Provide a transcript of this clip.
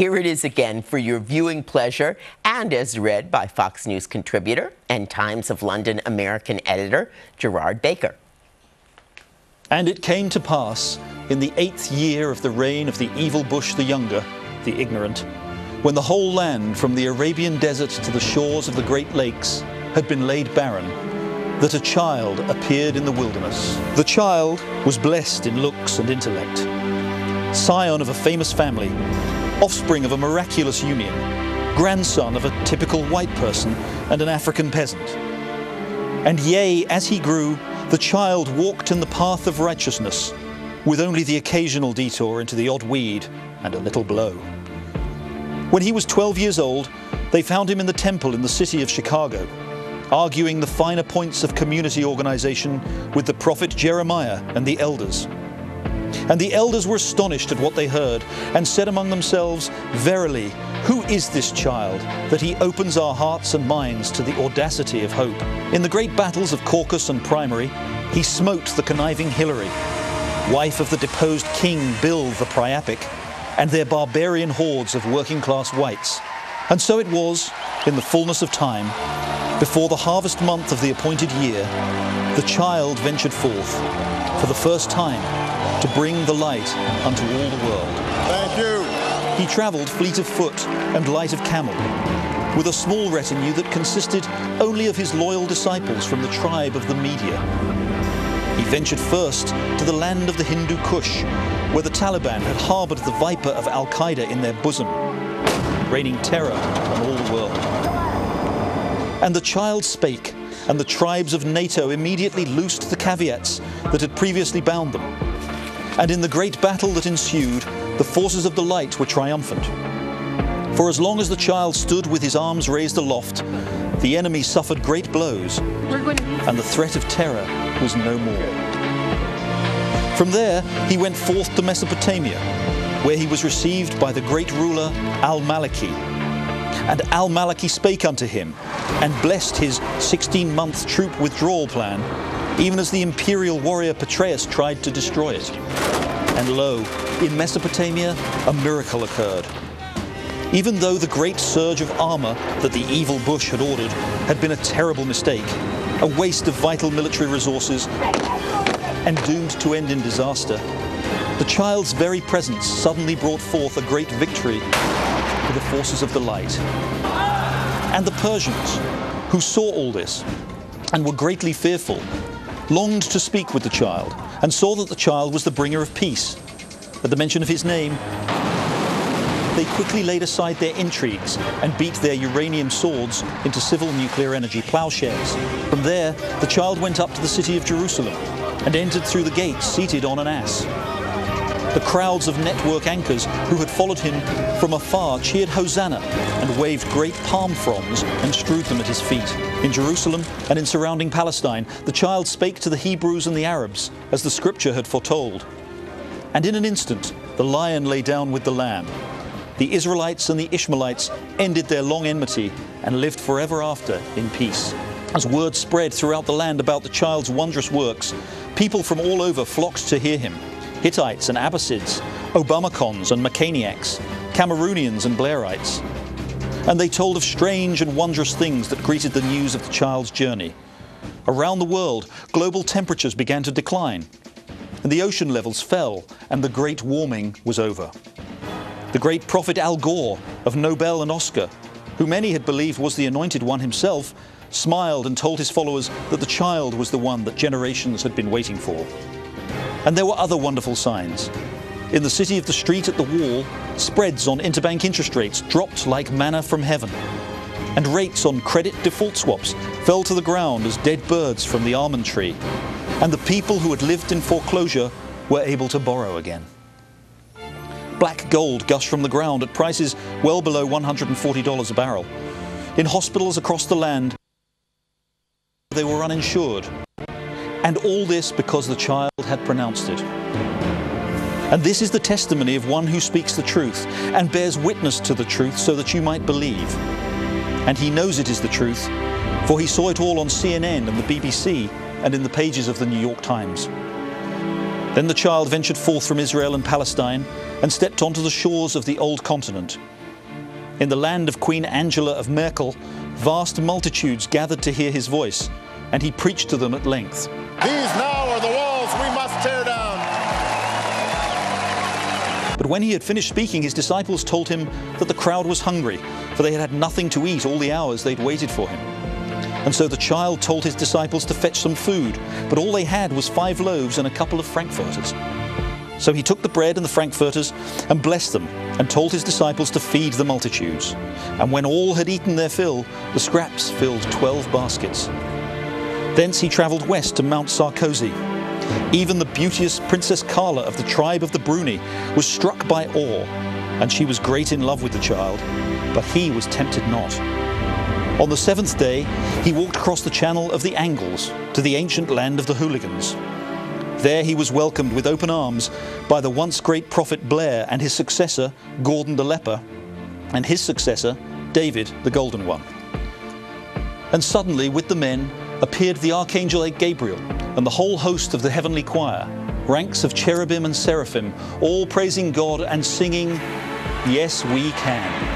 Here it is again for your viewing pleasure and as read by Fox News contributor and Times of London American editor Gerard Baker. And it came to pass in the 8th year of the reign of the evil Bush the Younger, the ignorant, when the whole land from the Arabian desert to the shores of the Great Lakes had been laid barren, that a child appeared in the wilderness. The child was blessed in looks and intellect, scion of a famous family, offspring of a miraculous union, grandson of a typical white person and an African peasant. And yea, as he grew, the child walked in the path of righteousness, with only the occasional detour into the odd weed and a little blow. When he was 12 years old, they found him in the temple in the city of Chicago, arguing the finer points of community organization with the prophet Jeremiah and the elders. And the elders were astonished at what they heard, and said among themselves, "Verily, who is this child, that he opens our hearts and minds to the audacity of hope?" In the great battles of Caucus and Primary, he smote the conniving Hillary, wife of the deposed King Bill the Priapic, and their barbarian hordes of working-class whites. And so it was, in the fullness of time, before the harvest month of the appointed year, the child ventured forth, for the first time, to bring the light unto all the world. Thank you. He travelled fleet of foot and light of camel, with a small retinue that consisted only of his loyal disciples from the tribe of the Media. He ventured first to the land of the Hindu Kush, where the Taliban had harboured the viper of Al-Qaeda in their bosom, raining terror on all the world. And the child spake, and the tribes of NATO immediately loosed the caveats that had previously bound them. And in the great battle that ensued, the forces of the light were triumphant. For as long as the child stood with his arms raised aloft, the enemy suffered great blows, and the threat of terror was no more. From there he went forth to Mesopotamia, where he was received by the great ruler Al-Maliki. And Al-Maliki spake unto him, and blessed his 16-month troop withdrawal plan, even as the imperial warrior Petreius tried to destroy it. And lo, in Mesopotamia a miracle occurred. Even though the great surge of armour that the evil Bush had ordered had been a terrible mistake, a waste of vital military resources, and doomed to end in disaster, the child's very presence suddenly brought forth a great victory for the forces of the light. And the Persians, who saw all this and were greatly fearful, longed to speak with the child, and saw that the child was the bringer of peace. At the mention of his name, they quickly laid aside their intrigues and beat their uranium swords into civil nuclear energy plowshares. From there, the child went up to the city of Jerusalem and entered through the gates seated on an ass. The crowds of network anchors who had followed him from afar cheered Hosanna and waved great palm fronds and strewed them at his feet. In Jerusalem and in surrounding Palestine, the child spake to the Hebrews and the Arabs, as the scripture had foretold. And in an instant, the lion lay down with the lamb. The Israelites and the Ishmaelites ended their long enmity and lived forever after in peace. As word spread throughout the land about the child's wondrous works, people from all over flocked to hear him. Hittites and Abbasids, Obamacons and Mechaniacs, Cameroonians and Blairites. And they told of strange and wondrous things that greeted the news of the child's journey. Around the world, global temperatures began to decline, and the ocean levels fell, and the great warming was over. The great prophet Al Gore of Nobel and Oscar, who many had believed was the anointed one himself, smiled and told his followers that the child was the one that generations had been waiting for. And there were other wonderful signs. In the city of the street at the wall, spreads on interbank interest rates dropped like manna from heaven. And rates on credit default swaps fell to the ground as dead birds from the almond tree. And the people who had lived in foreclosure were able to borrow again. Black gold gushed from the ground at prices well below $140 a barrel. In hospitals across the land, they were uninsured. And all this because the child had pronounced it. And this is the testimony of one who speaks the truth and bears witness to the truth so that you might believe. And he knows it is the truth, for he saw it all on CNN and the BBC and in the pages of the New York Times. Then the child ventured forth from Israel and Palestine and stepped onto the shores of the old continent. In the land of Queen Angela of Merkel, vast multitudes gathered to hear his voice, and he preached to them at length. These now are the walls we must tear down. But when he had finished speaking, his disciples told him that the crowd was hungry, for they had had nothing to eat all the hours they'd waited for him. And so the child told his disciples to fetch some food, but all they had was 5 loaves and a couple of frankfurters. So he took the bread and the frankfurters and blessed them, and told his disciples to feed the multitudes. And when all had eaten their fill, the scraps filled 12 baskets. Thence he travelled west to Mount Sarkozy. Even the beauteous Princess Carla of the tribe of the Bruni was struck by awe, and she was great in love with the child, but he was tempted not. On the 7th day, he walked across the channel of the Angles to the ancient land of the Hooligans. There he was welcomed with open arms by the once great prophet Blair and his successor, Gordon the Leper, and his successor, David the Golden One. And suddenly, with the men, appeared the archangel Gabriel and the whole host of the heavenly choir, ranks of cherubim and seraphim, all praising God and singing, "Yes, we can."